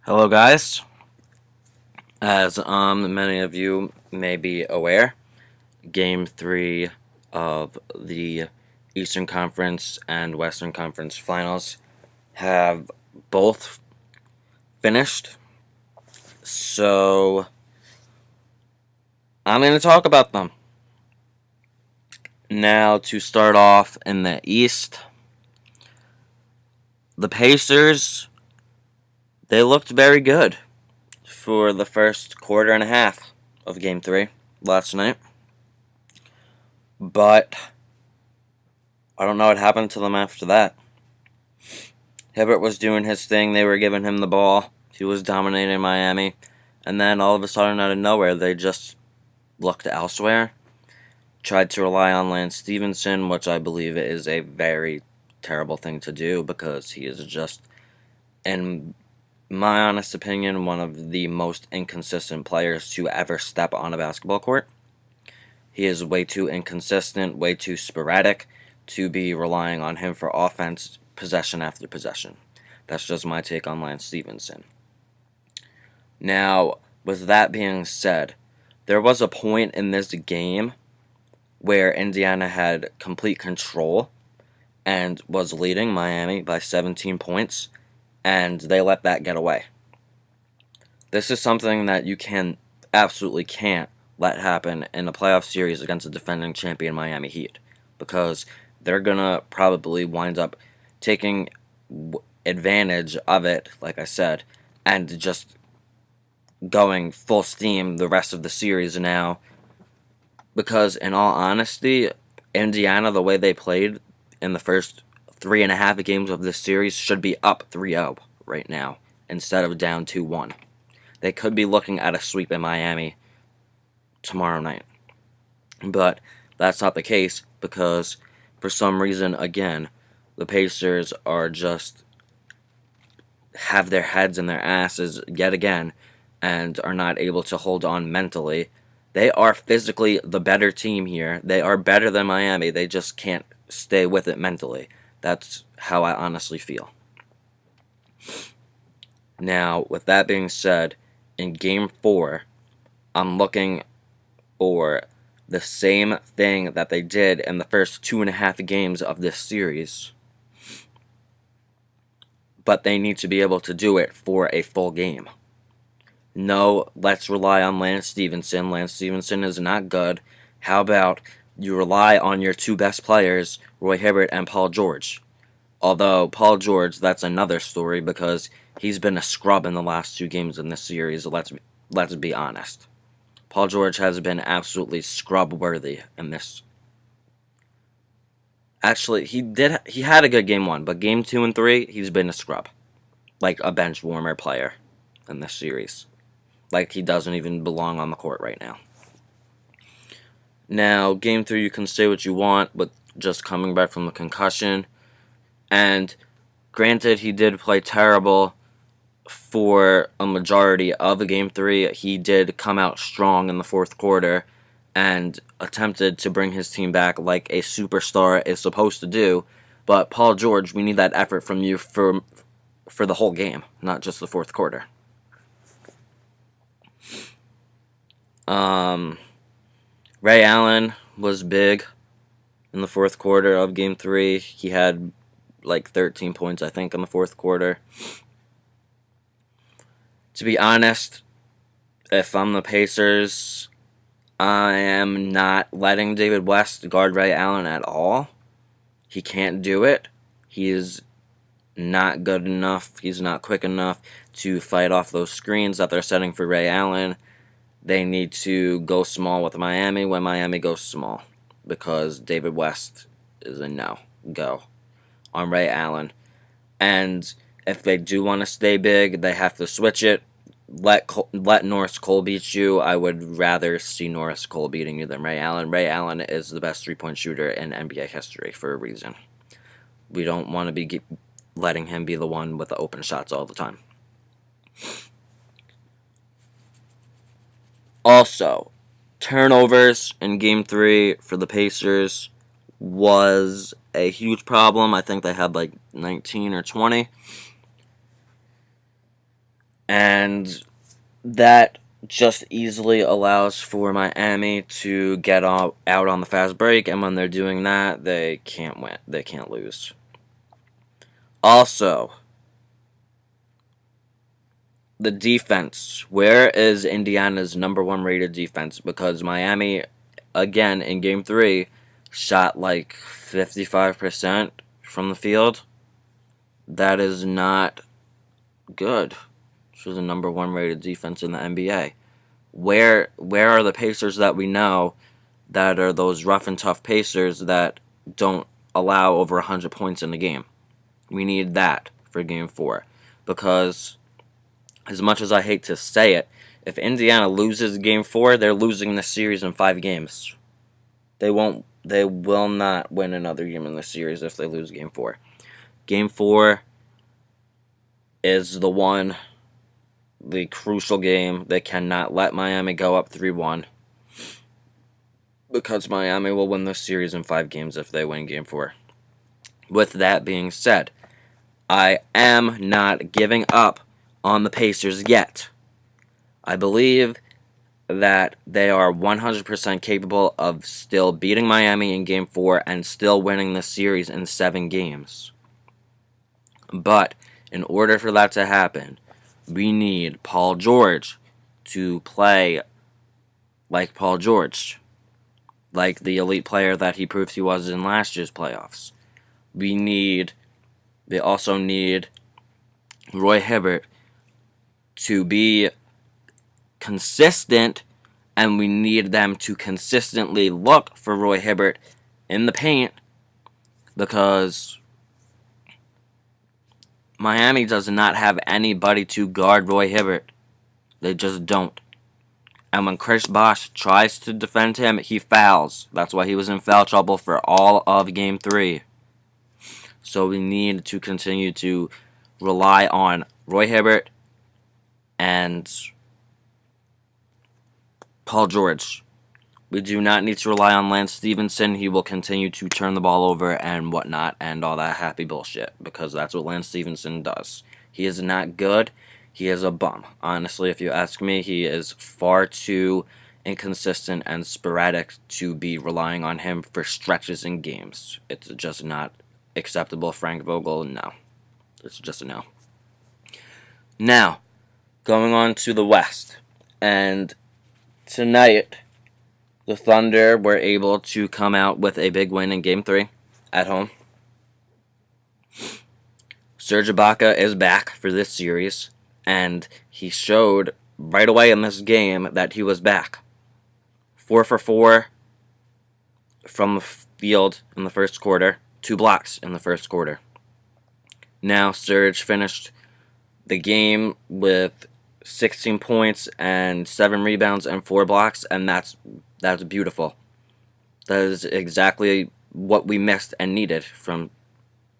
Hello, guys. As many of you may be aware, Game 3 of the Eastern Conference and Western Conference Finals have both finished. So, I'm going to talk about them. Now, to start off in the East, the Pacers, they looked very good for the first quarter and a half of Game 3 last night. But I don't know what happened to them after that. Hibbert was doing his thing. They were giving him the ball. He was dominating Miami. And then all of a sudden, out of nowhere, they just looked elsewhere. Tried to rely on Lance Stevenson, which I believe is a very terrible thing to do because he is just, in my honest opinion, one of the most inconsistent players to ever step on a basketball court. He is way too inconsistent, way too sporadic to be relying on him for offense possession after possession. That's just my take on Lance Stevenson. Now, with that being said, there was a point in this game where Indiana had complete control and was leading Miami by 17 points, and they let that get away. This is something that you absolutely can't let happen in a playoff series against the defending champion Miami Heat, because they're going to probably wind up taking advantage of it, like I said, and just going full steam the rest of the series now. Because, in all honesty, Indiana, the way they played in the first 3.5 games of this series, should be up 3-0 right now instead of down 2-1. They could be looking at a sweep in Miami tomorrow night. But that's not the case because, for some reason, again, the Pacers are just have their heads in their asses yet again and are not able to hold on mentally. They are physically the better team here. They are better than Miami. They just can't stay with it mentally. That's how I honestly feel. Now, with that being said, in Game 4, I'm looking for the same thing that they did in the first 2.5 games of this series. But they need to be able to do it for a full game. No, let's rely on Lance Stevenson. Lance Stevenson is not good. How about you rely on your two best players, Roy Hibbert and Paul George? Although, Paul George, that's another story because he's been a scrub in the last 2 games in this series, let's be honest. Paul George has been absolutely scrub-worthy in this. Actually, he had a good Game 1, but Game 2 and 3, he's been a scrub. Like a bench warmer player in this series. Like he doesn't even belong on the court right now. Now, Game 3, you can say what you want, but just coming back from the concussion. And granted, he did play terrible for a majority of Game 3. He did come out strong in the fourth quarter and attempted to bring his team back like a superstar is supposed to do. But Paul George, we need that effort from you for the whole game, not just the fourth quarter. Ray Allen was big in the fourth quarter of Game 3. He had like 13 points, I think, in the fourth quarter. To be honest, if I'm the Pacers, I am not letting David West guard Ray Allen at all. He can't do it. He is not good enough. He's not quick enough to fight off those screens that they're setting for Ray Allen. They need to go small with Miami when Miami goes small because David West is a no-go on Ray Allen. And if they do want to stay big, they have to switch it. Let Norris Cole beat you. I would rather see Norris Cole beating you than Ray Allen. Ray Allen is the best three-point shooter in NBA history for a reason. We don't want to be letting him be the one with the open shots all the time. Also, turnovers in Game 3 for the Pacers was a huge problem. I think they had like 19 or 20. And that just easily allows for Miami to get out on the fast break, and when they're doing that, they can't win. They can't lose. Also, the defense. Where is Indiana's #1 rated defense? Because Miami, again, in Game 3, shot like 55% from the field. That is not good. This was the #1 rated defense in the NBA. Where are the Pacers that we know that are those rough and tough Pacers that don't allow over 100 points in the game? We need that for Game 4. Because, as much as I hate to say it, if Indiana loses Game 4, they're losing the series in 5 games. They will not win another game in the series if they lose Game 4. Game 4 is the crucial game. They cannot let Miami go up 3-1. Because Miami will win this series in 5 games if they win Game 4. With that being said, I am not giving up on the Pacers yet. I believe that they are 100% capable of still beating Miami in Game 4 and still winning the series in 7 games. But in order for that to happen, we need Paul George to play like Paul George, like the elite player that he proved he was in last year's playoffs. They also need Roy Hibbert to be consistent, and we need them to consistently look for Roy Hibbert in the paint, because Miami does not have anybody to guard Roy Hibbert. They just don't. And when Chris Bosh tries to defend him, he fouls. That's why he was in foul trouble for all of Game 3. So we need to continue to rely on Roy Hibbert and Paul George. We do not need to rely on Lance Stephenson. He will continue to turn the ball over and whatnot and all that happy bullshit, because that's what Lance Stephenson does. He is not good. He is a bum. Honestly, if you ask me, he is far too inconsistent and sporadic to be relying on him for stretches in games. It's just not acceptable. Frank Vogel, no. It's just a no. Now, going on to the West. And tonight, the Thunder were able to come out with a big win in Game 3 at home. Serge Ibaka is back for this series, and he showed right away in this game that he was back. 4 for 4 from the field in the first quarter, 2 blocks in the first quarter. Now Serge finished the game with 16 points and 7 rebounds and 4 blocks, and that's beautiful. That is exactly what we missed and needed from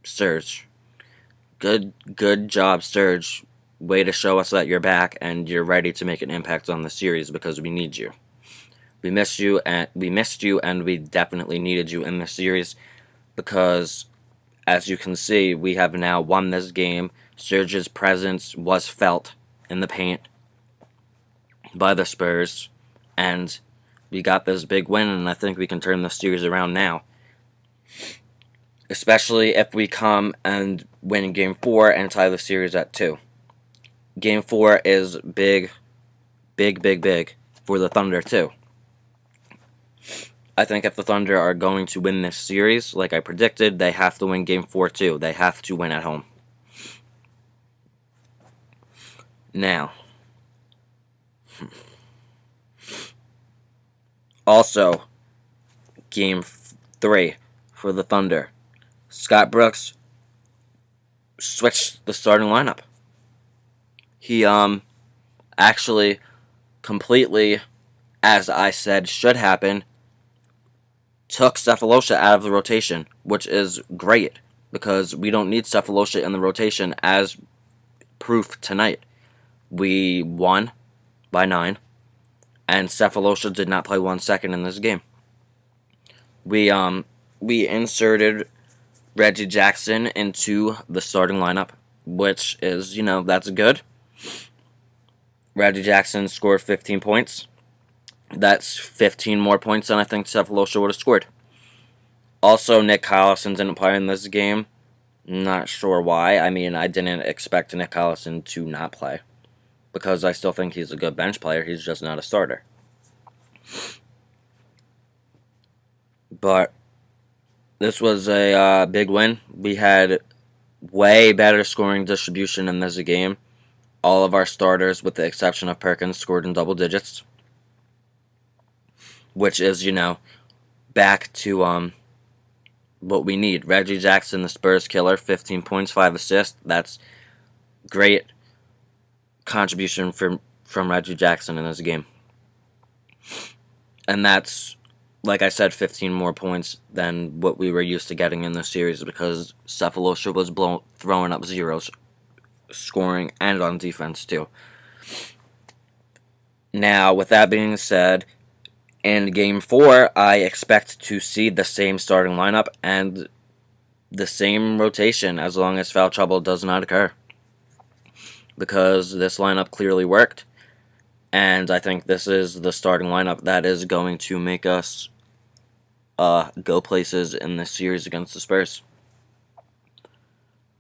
Serge. Good job, Serge. Way to show us that you're back and you're ready to make an impact on the series, because we need you. We missed you, and we definitely needed you in this series, because as you can see, we have now won this game. Serge's presence was felt in the paint by the Spurs, and we got this big win, and I think we can turn the series around now. Especially if we come and win Game 4 and tie the series at 2. Game 4 is big for the Thunder too. I think if the Thunder are going to win this series, like I predicted, they have to win Game 4 too. They have to win at home. Now, also, Game 3 for the Thunder. Scott Brooks switched the starting lineup. He actually completely, as I said should happen, took Sefolosha out of the rotation, which is great, because we don't need Sefolosha in the rotation, as proof tonight. We won by 9, and Sefolosha did not play 1 second in this game. We inserted Reggie Jackson into the starting lineup, which is, that's good. Reggie Jackson scored 15 points. That's 15 more points than I think Sefolosha would have scored. Also, Nick Collison didn't play in this game. Not sure why. I mean, I didn't expect Nick Collison to not play, because I still think he's a good bench player. He's just not a starter. But this was a big win. We had way better scoring distribution in this game. All of our starters, with the exception of Perkins, scored in double digits, which is, back to what we need. Reggie Jackson, the Spurs killer, 15 points, 5 assists. That's great contribution from Reggie Jackson in this game. And that's, like I said, 15 more points than what we were used to getting in this series, because Sefolosha was throwing up zeros, scoring and on defense too. Now, with that being said, in Game 4, I expect to see the same starting lineup and the same rotation, as long as foul trouble does not occur, because this lineup clearly worked, and I think this is the starting lineup that is going to make us go places in this series against the Spurs.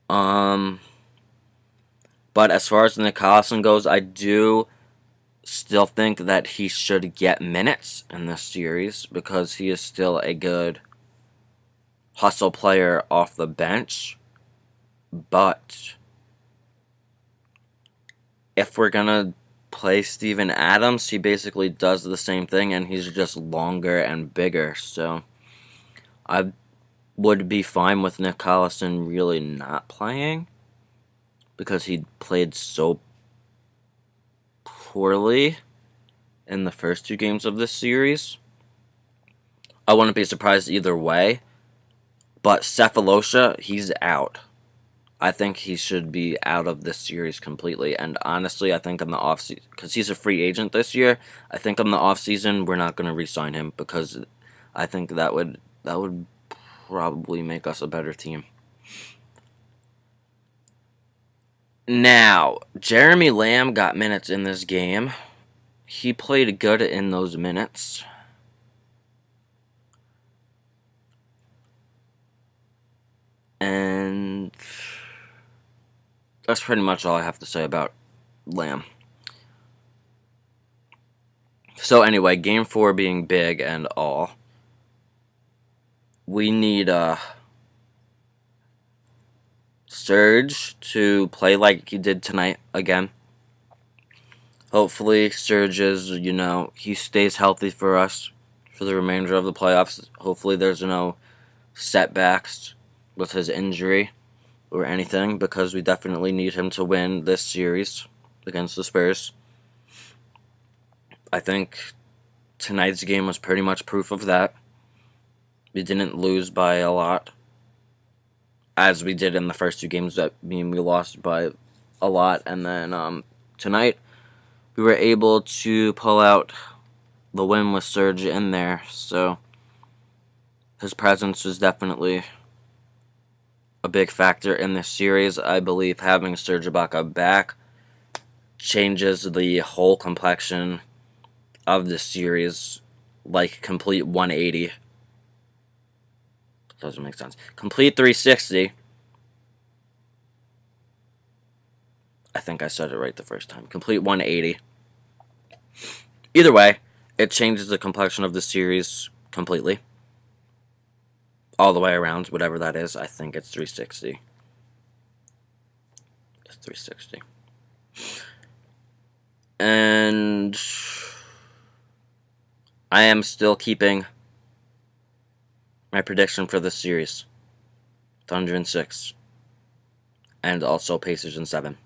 But as far as Nick Collison goes, I do still think that he should get minutes in this series, because he is still a good hustle player off the bench. But if we're gonna play Steven Adams, he basically does the same thing, and he's just longer and bigger. So I would be fine with Nick Collison really not playing, because he played so poorly in the first 2 games of this series. I wouldn't be surprised either way. But Sefolosha, he's out. I think he should be out of this series completely. And honestly, I think in the offseason, because he's a free agent this year, I think in the offseason we're not going to re-sign him, because I think that would probably make us a better team. Now, Jeremy Lamb got minutes in this game. He played good in those minutes. And that's pretty much all I have to say about Lamb. So anyway, Game 4 being big and all, we need Serge to play like he did tonight again. Hopefully Serge is, he stays healthy for us for the remainder of the playoffs. Hopefully there's no setbacks with his injury or anything, because we definitely need him to win this series against the Spurs. I think tonight's game was pretty much proof of that. We didn't lose by a lot, as we did in the first 2 games. That mean we lost by a lot, and then tonight we were able to pull out the win with Serge in there. So his presence is definitely a big factor in this series. I believe having Serge Ibaka back changes the whole complexion of this series, like complete 180. Doesn't make sense. Complete 360. I think I said it right the first time. Complete 180. Either way, it changes the complexion of the series completely. All the way around, whatever that is. I think it's 360. It's 360. And I am still keeping my prediction for this series. Thunder in 6. And also Pacers in 7.